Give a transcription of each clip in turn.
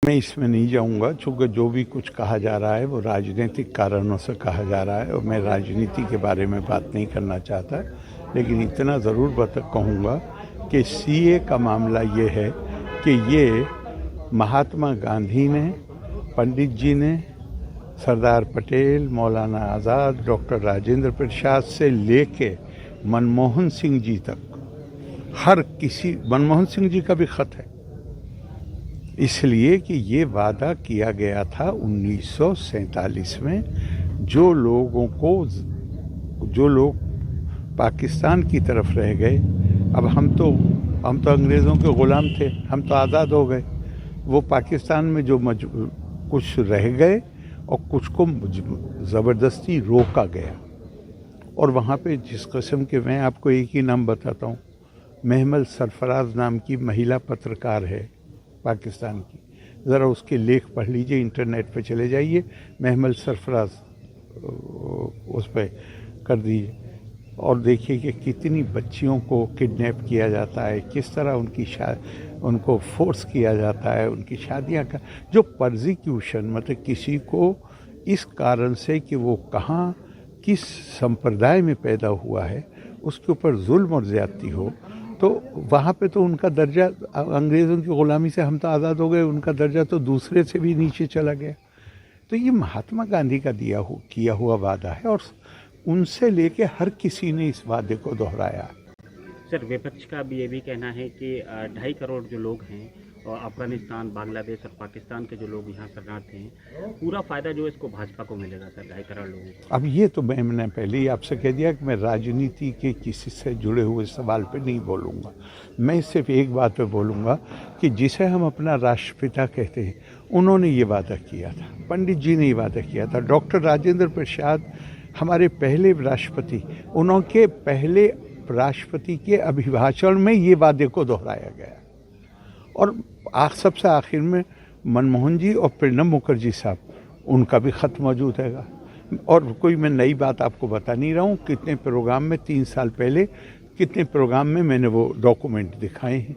मैं इसमें नहीं जाऊंगा, चूँकि जो भी कुछ कहा जा रहा है वो राजनीतिक कारणों से कहा जा रहा है और मैं राजनीति के बारे में बात नहीं करना चाहता। लेकिन इतना ज़रूर कहूँगा कि सीए का मामला ये है कि ये महात्मा गांधी ने, पंडित जी ने, सरदार पटेल, मौलाना आज़ाद, डॉक्टर राजेंद्र प्रसाद से लेके मनमोहन सिंह जी तक, हर किसी, मनमोहन सिंह जी का भी खत है, इसलिए कि ये वादा किया गया था 1947 में, जो लोग पाकिस्तान की तरफ रह गए। अब हम तो अंग्रेज़ों के ग़ुलाम थे, हम तो आज़ाद हो गए। वो पाकिस्तान में जो कुछ रह गए और कुछ को ज़बरदस्ती रोका गया, और वहाँ पे जिस किस्म के, मैं आपको एक ही नाम बताता हूँ, महमल सरफराज नाम की महिला पत्रकार है पाकिस्तान की, ज़रा उसके लेख पढ़ लीजिए, इंटरनेट पे चले जाइए, महमल सरफराज उस पर कर दीजिए और देखिए कि कितनी बच्चियों को किडनैप किया जाता है, किस तरह उनको फोर्स किया जाता है, उनकी शादियां का जो परसिक्यूशन, मतलब किसी को इस कारण से कि वो कहाँ किस संप्रदाय में पैदा हुआ है उसके ऊपर जुल्म और ज़्यादती हो, तो वहाँ पे तो उनका दर्जा, अंग्रेज़ों की ग़ुलामी से हम तो आज़ाद हो गए, उनका दर्जा तो दूसरे से भी नीचे चला गया। तो ये महात्मा गांधी का किया हुआ वादा है और उनसे लेके हर किसी ने इस वादे को दोहराया। सर, विपक्ष का भी ये भी कहना है कि 2.5 करोड़ जो लोग हैं और अफगानिस्तान, बांग्लादेश और पाकिस्तान के जो लोग यहाँ शरणार्थ हैं, पूरा फ़ायदा जो है इसको भाजपा को मिलेगा सर, 2.5 करोड़ लोगों को। अब ये तो मैंने पहले ही आपसे कह दिया कि मैं राजनीति के किसी से जुड़े हुए सवाल पे नहीं बोलूँगा। मैं सिर्फ एक बात पे बोलूँगा कि जिसे हम अपना राष्ट्रपिता कहते हैं, उन्होंने ये वादा किया था, पंडित जी ने ये वादा किया था, डॉक्टर राजेंद्र प्रसाद हमारे पहले राष्ट्रपति, उनके पहले राष्ट्रपति के अभिभाषण में ये वादे को दोहराया गया। और सबसे आखिर में मनमोहन जी और प्रणब मुखर्जी साहब, उनका भी ख़त मौजूद है। और कोई मैं नई बात आपको बता नहीं रहा हूँ, कितने प्रोग्राम में 3 साल पहले कितने प्रोग्राम में मैंने वो डॉक्यूमेंट दिखाए हैं,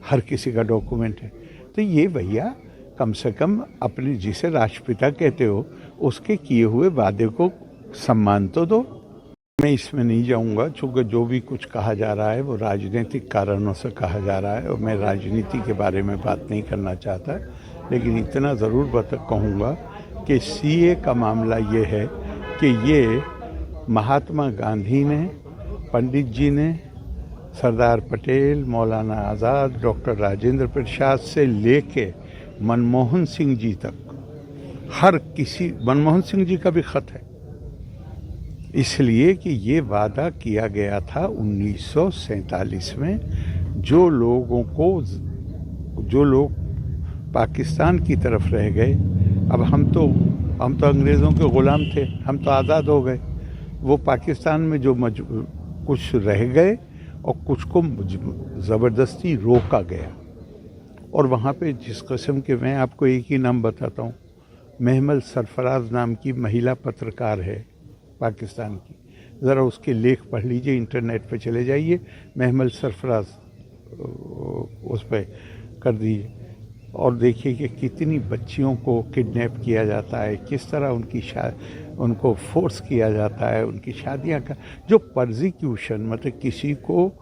हर किसी का डॉक्यूमेंट है। तो ये भैया कम से कम अपने जिसे राष्ट्रपिता कहते हो उसके किए हुए वादे को सम्मान तो दो। मैं इसमें नहीं जाऊंगा, चूँकि जो भी कुछ कहा जा रहा है वो राजनीतिक कारणों से कहा जा रहा है और मैं राजनीति के बारे में बात नहीं करना चाहता। लेकिन इतना ज़रूर कहूँगा कि सीए का मामला ये है कि ये महात्मा गांधी ने, पंडित जी ने, सरदार पटेल, मौलाना आज़ाद, डॉक्टर राजेंद्र प्रसाद से लेके मनमोहन सिंह जी तक, हर किसी, मनमोहन सिंह जी का भी खत है, इसलिए कि ये वादा किया गया था 1947 में, जो लोग पाकिस्तान की तरफ रह गए। अब हम तो अंग्रेज़ों के ग़ुलाम थे, हम तो आज़ाद हो गए। वो पाकिस्तान में जो कुछ रह गए और कुछ को ज़बरदस्ती रोका गया, और वहाँ पे जिस किस्म के, मैं आपको एक ही नाम बताता हूँ, महमल सरफराज नाम की महिला पत्रकार है पाकिस्तान की, ज़रा उसके लेख पढ़ लीजिए, इंटरनेट पे चले जाइए, महमल सरफराज उस पर कर दीजिए और देखिए कि कितनी बच्चियों को किडनैप किया जाता है, किस तरह उनको फोर्स किया जाता है, उनकी शादियां का जो परसिक्यूशन, मतलब किसी को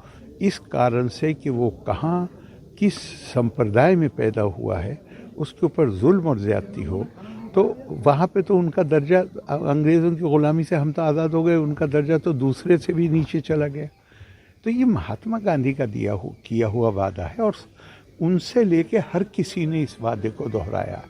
इस कारण से कि वो कहाँ किस संप्रदाय में पैदा हुआ है उसके ऊपर जुल्म और ज़्यादती हो, तो वहाँ पे तो उनका दर्जा, अंग्रेज़ों की ग़ुलामी से हम तो आज़ाद हो गए, उनका दर्जा तो दूसरे से भी नीचे चला गया। तो ये महात्मा गांधी का किया हुआ वादा है और उनसे लेके हर किसी ने इस वादे को दोहराया।